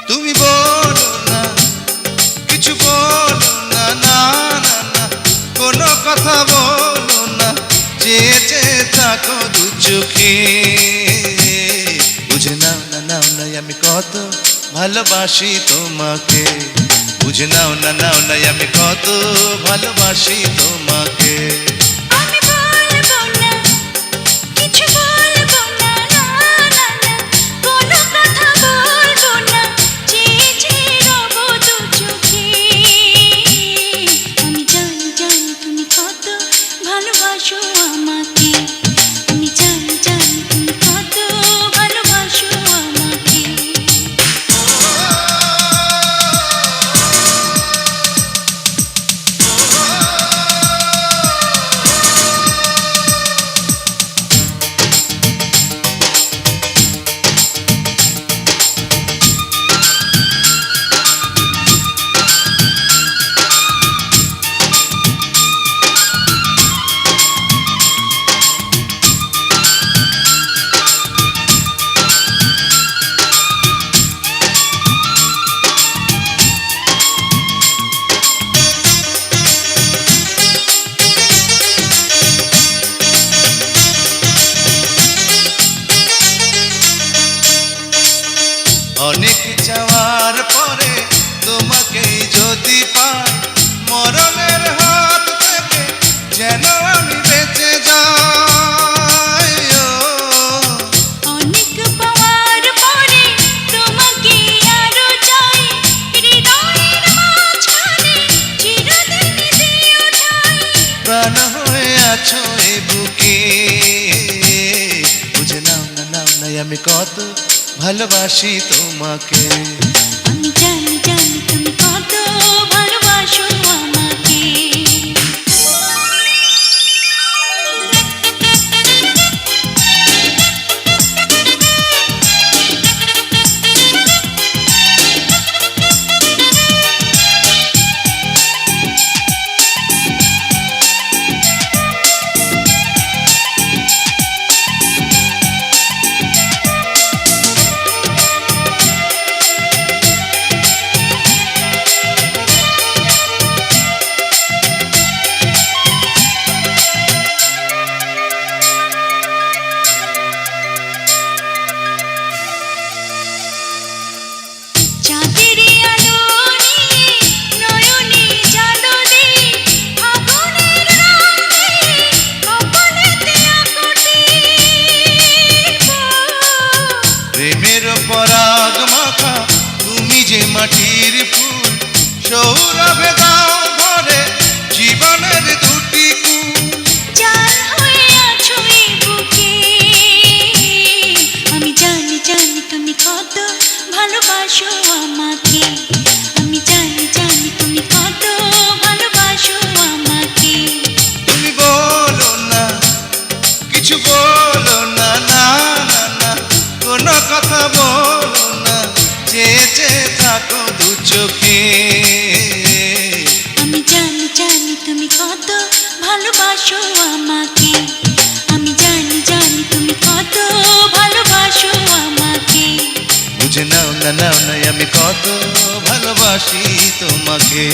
তুমি বলো না, কিছু বলো না, না না না, কোনো কথা বলো না, চেয়ে চেয়ে থাকো দু চোখে। বুঝে নাও না, নাও না আমি কত ভালোবাসি তোমাকে। বুঝে নাও না, নাও না আমি কত ভালোবাসি তোমাকে। অনেক চাওয়ার পরে তোমাকে যদি পাই, মরণের হাত থেকে যেন আমি বেঁচে যাই। অনেক পাওয়ার পরে তোমাকে আরো চাই, হৃদয়ের মাঝখানে চিরদিন দিও ঠাই। প্রাণ হয়ে আছো এ বুকে। বুঝে নাও না, নাও না আমি কত ভালোবাসি তোমাকে। আমি জানি জানি তুমি কত ভালোবাসো আমাকে। প্রেমের পরাগ মাখা তুমি যে মাটির ফুল, সৌরভে দাও ভরে জীবনের দুটি কুল। জান হয়ে আছো এই বুকে। আমি জানি জানি তুমি কত ভালোবাসো আমাকে। আমি জানি জানি তুমি কত ভালোবাসো আমাকে। তুমি বলো না, কিছু বলো না, না না না, কোনো কথা বলো না, চেয়ে চেয়ে থাকো দু চোখে। আমি জানি জানি তুমি কত ভালোবাসো আমাকে। আমি জানি জানি তুমি কত ভালোবাসো আমাকে। বুঝে নাও না, নাও না আমি কত ভালোবাসি তোমাকে।